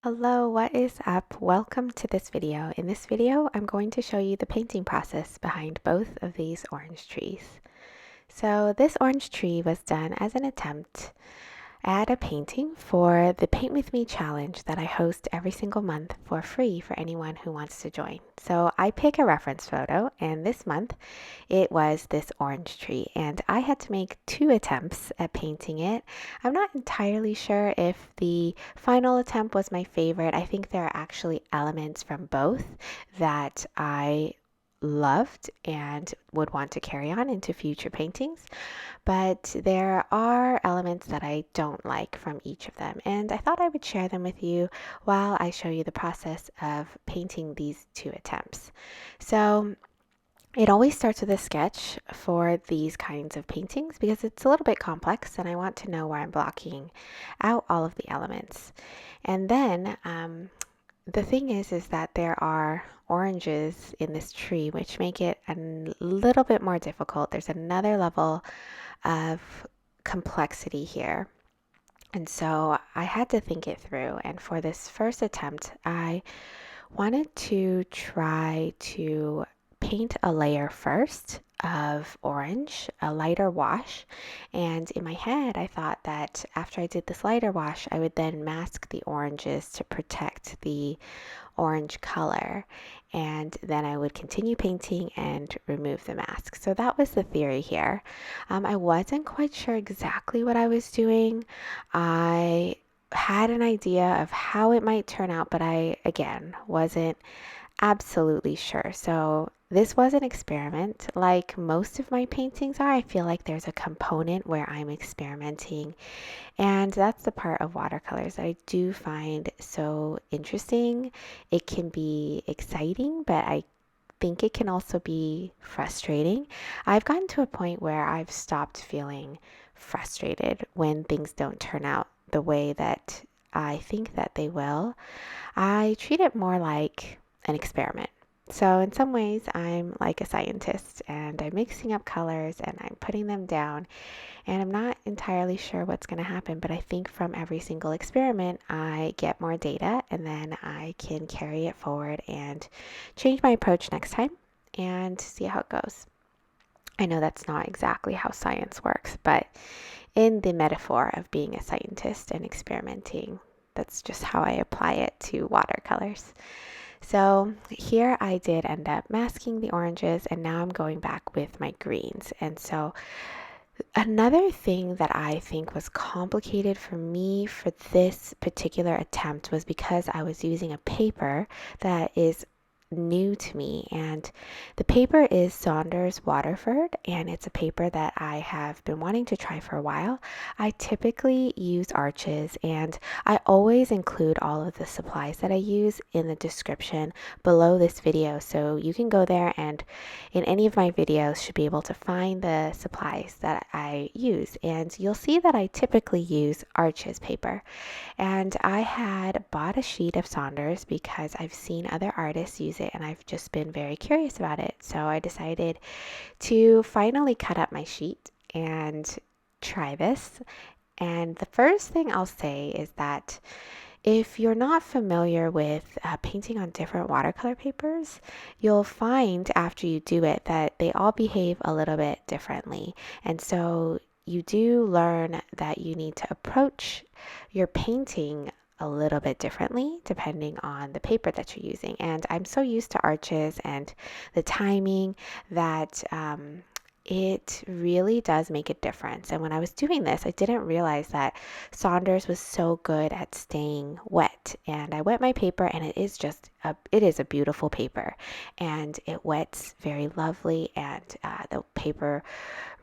Hello, what is up? Welcome to this video. In this video, I'm going to show you the painting process behind both of these orange trees. So this orange tree was done as an attempt at a painting for the Paint With Me challenge that I host every single month for free for anyone who wants to join. So I pick a reference photo, and this month it was this orange tree, and I had to make 2 attempts at painting it. I'm not entirely sure if the final attempt was my favorite. I think there are actually elements from both that I loved and would want to carry on into future paintings, but there are elements that I don't like from each of them, and I thought I would share them with you while I show you the process of painting these 2 attempts. So it always starts with a sketch for these kinds of paintings because it's a little bit complex and I want to know where I'm blocking out all of the elements. And then the thing is that there are oranges in this tree which make it a little bit more difficult. There's another level of complexity here. And so I had to think it through. And for this first attempt, I wanted to try to paint a layer first of orange, a lighter wash. And in my head, I thought that after I did this lighter wash, I would then mask the oranges to protect the orange color. And then I would continue painting and remove the mask. So that was the theory here. I wasn't quite sure exactly what I was doing. I had an idea of how it might turn out, but I, again, wasn't absolutely sure. So this was an experiment. Like most of my paintings are, I feel like there's a component where I'm experimenting. And that's the part of watercolors that I do find so interesting. It can be exciting, but I think it can also be frustrating. I've gotten to a point where I've stopped feeling frustrated when things don't turn out the way that I think that they will. I treat it more like an experiment. So, in some ways, I'm like a scientist and I'm mixing up colors and I'm putting them down, and I'm not entirely sure what's going to happen. But I think from every single experiment, I get more data and then I can carry it forward and change my approach next time and see how it goes. I know that's not exactly how science works, but in the metaphor of being a scientist and experimenting, that's just how I apply it to watercolors. So here I did end up masking the oranges, and now I'm going back with my greens. And so another thing that I think was complicated for me for this particular attempt was because I was using a paper that is new to me, and the paper is Saunders Waterford, and it's a paper that I have been wanting to try for a while. I typically use arches, and I always include all of the supplies that I use in the description below this video, so you can go there and in any of my videos should be able to find the supplies that I use, and you'll see that I typically use arches paper. And I had bought a sheet of Saunders because I've seen other artists use it and I've just been very curious about it. So I decided to finally cut up my sheet and try this. And the first thing I'll say is that if you're not familiar with painting on different watercolor papers, you'll find after you do it that they all behave a little bit differently. And so you do learn that you need to approach your painting a little bit differently depending on the paper that you're using. And I'm so used to arches and the timing that it really does make a difference. And when I was doing this, I didn't realize that Saunders was so good at staying wet. And I wet my paper, and it is a beautiful paper, and it wets very lovely, and the paper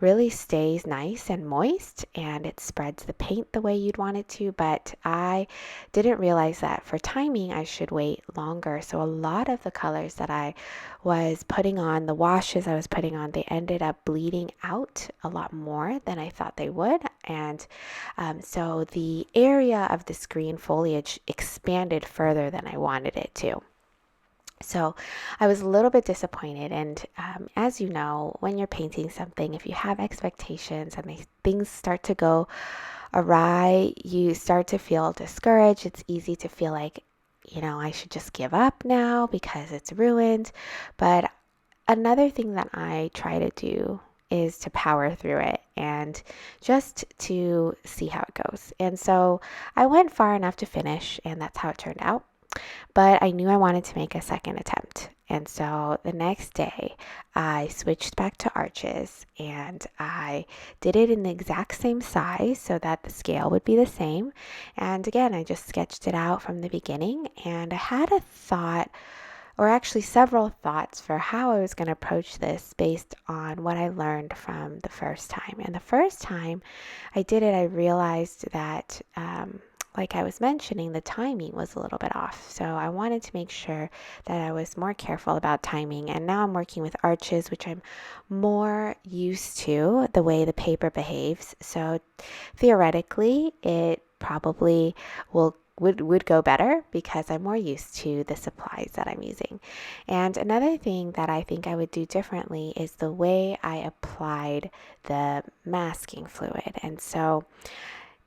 really stays nice and moist, and it spreads the paint the way you'd want it to. But I didn't realize that for timing I should wait longer. So a lot of the colors that I was putting on, the washes I was putting on, they ended up bleeding out a lot more than I thought they would. And so the area of this green foliage expanded further than I wanted it to. So I was a little bit disappointed. And as you know, when you're painting something, if you have expectations and things start to go awry, you start to feel discouraged. It's easy to feel like I should just give up now because it's ruined. But another thing that I try to do is to power through it and just to see how it goes. And so I went far enough to finish, and that's how it turned out. But I knew I wanted to make a second attempt. And so the next day, I switched back to arches and I did it in the exact same size so that the scale would be the same. And again, I just sketched it out from the beginning, and I had a thought, or actually several thoughts, for how I was going to approach this based on what I learned from the first time. And the first time I did it, I realized that, like I was mentioning, the timing was a little bit off. So I wanted to make sure that I was more careful about timing. And now I'm working with arches, which I'm more used to the way the paper behaves. So theoretically, it probably would go better because I'm more used to the supplies that I'm using. And another thing that I think I would do differently is the way I applied the masking fluid. And so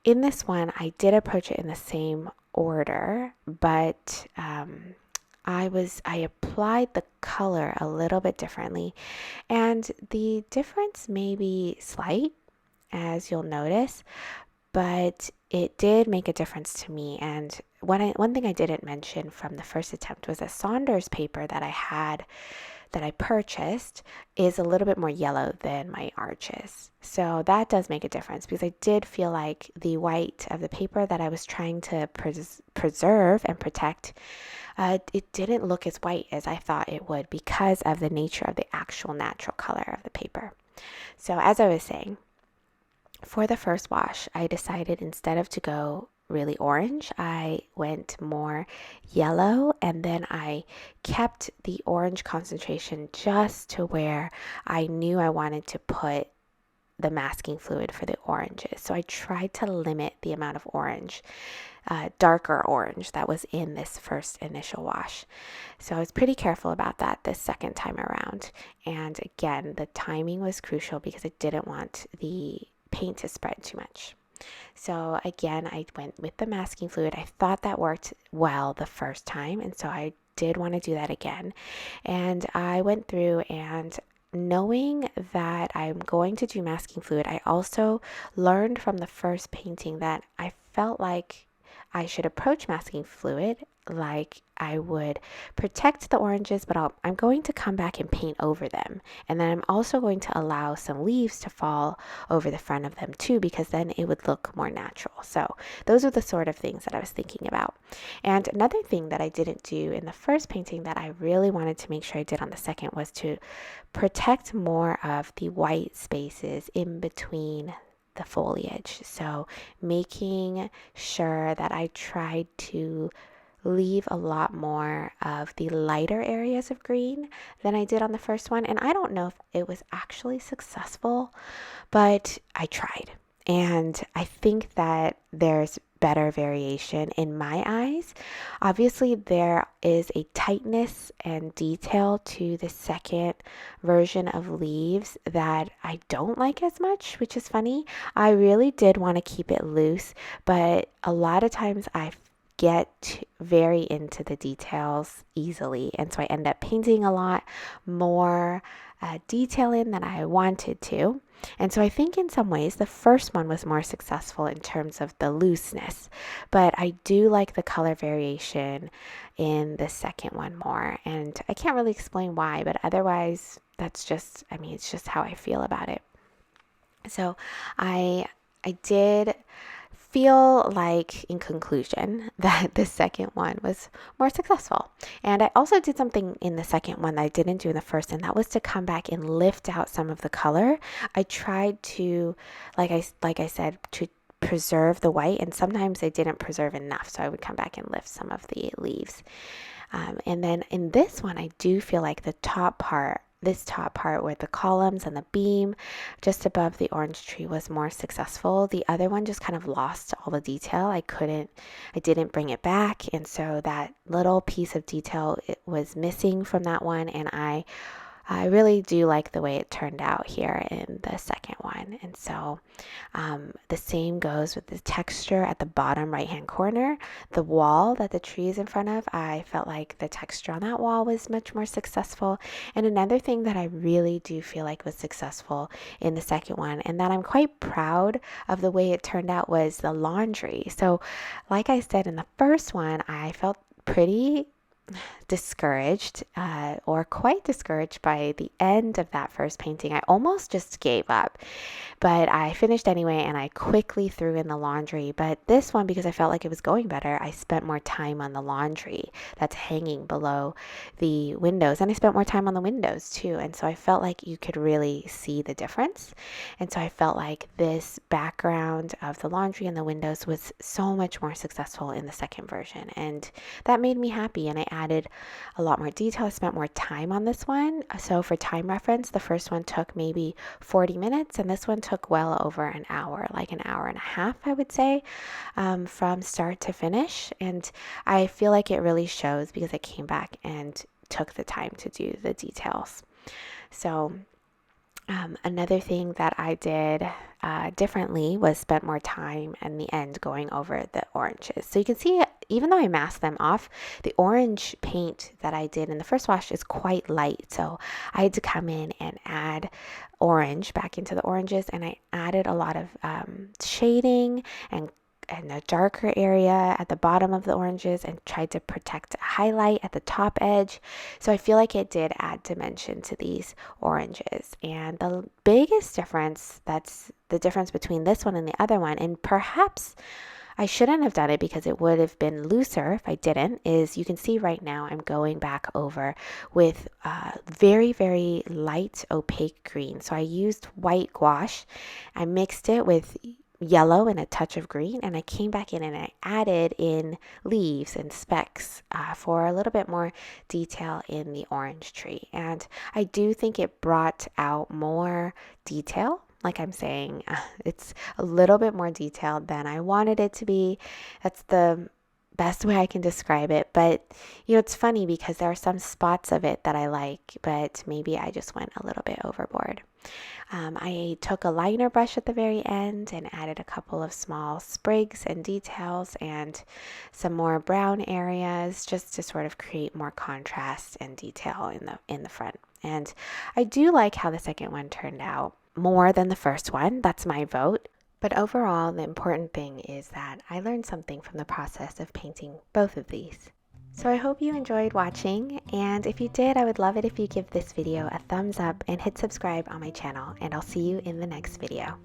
in this one, I did approach it in the same order, but I applied the color a little bit differently, and the difference may be slight, as you'll notice, but it did make a difference to me. And one thing I didn't mention from the first attempt was a Saunders paper that I purchased is a little bit more yellow than my arches. So that does make a difference, because I did feel like the white of the paper that I was trying to preserve and protect, it didn't look as white as I thought it would because of the nature of the actual natural color of the paper. So as I was saying, for the first wash, I decided instead of to go really orange, I went more yellow, and then I kept the orange concentration just to where I knew I wanted to put the masking fluid for the oranges. So I tried to limit the amount of orange, darker orange, that was in this first initial wash. So I was pretty careful about that this second time around. And again, the timing was crucial because I didn't want the paint to spread too much. So again, I went with the masking fluid. I thought that worked well the first time, and so I did want to do that again. And I went through, and knowing that I'm going to do masking fluid, I also learned from the first painting that I felt like I should approach masking fluid like I would protect the oranges, but I'm going to come back and paint over them. And then I'm also going to allow some leaves to fall over the front of them too, because then it would look more natural. So those are the sort of things that I was thinking about. And another thing that I didn't do in the first painting that I really wanted to make sure I did on the second was to protect more of the white spaces in between the foliage. So making sure that I tried to leave a lot more of the lighter areas of green than I did on the first one. And I don't know if it was actually successful, but I tried. And I think that there's better variation in my eyes. Obviously, there is a tightness and detail to the second version of leaves that I don't like as much, which is funny. I really did want to keep it loose, but a lot of times I get very into the details easily, and so I end up painting a lot more detail in than I wanted to. And so I think in some ways the first one was more successful in terms of the looseness, but I do like the color variation in the second one more, and I can't really explain why, but otherwise that's just, it's just how I feel about it. So I did feel like, in conclusion, that the second one was more successful. And I also did something in the second one that I didn't do in the first, and that was to come back and lift out some of the color. I tried to, like I said, to preserve the white, and sometimes I didn't preserve enough, so I would come back and lift some of the leaves. And then in this one, I do feel like this top part where the columns and the beam just above the orange tree was more successful. The other one just kind of lost all the detail. I didn't bring it back, and so that little piece of detail, it was missing from that one, and I I really do like the way it turned out here in the second one. And so the same goes with the texture at the bottom right hand corner. The wall that the tree is in front of, I felt like the texture on that wall was much more successful. And another thing that I really do feel like was successful in the second one, and that I'm quite proud of the way it turned out, was the laundry. So like I said, in the first one, I felt pretty discouraged or quite discouraged by the end of that first painting. I almost just gave up, but I finished anyway, and I quickly threw in the laundry. But this one, because I felt like it was going better, I spent more time on the laundry that's hanging below the windows, and I spent more time on the windows too. And so I felt like you could really see the difference. And so I felt like this background of the laundry and the windows was so much more successful in the second version, and that made me happy. And I added a lot more detail. I spent more time on this one. So for time reference, the first one took maybe 40 minutes, and this one took well over an hour, like an hour and a half, I would say, from start to finish. And I feel like it really shows because I came back and took the time to do the details. So another thing that I did differently was spent more time in the end going over the oranges. So you can see, even though I masked them off, the orange paint that I did in the first wash is quite light. So I had to come in and add orange back into the oranges, and I added a lot of shading and a darker area at the bottom of the oranges, and tried to protect a highlight at the top edge. So I feel like it did add dimension to these oranges. And the biggest difference, that's the difference between this one and the other one, and perhaps I shouldn't have done it because it would have been looser if I didn't, is you can see right now I'm going back over with very, very light opaque green. So I used white gouache. I mixed it with yellow and a touch of green, and I came back in and I added in leaves and specks for a little bit more detail in the orange tree. And I do think it brought out more detail. Like I'm saying, it's a little bit more detailed than I wanted it to be. That's the best way I can describe it. But it's funny because there are some spots of it that I like, but maybe I just went a little bit overboard. I took a liner brush at the very end and added a couple of small sprigs and details and some more brown areas, just to sort of create more contrast and detail in the front. And I do like how the second one turned out more than the first one. That's my vote. But overall, the important thing is that I learned something from the process of painting both of these. So I hope you enjoyed watching, and if you did, I would love it if you give this video a thumbs up and hit subscribe on my channel, and I'll see you in the next video.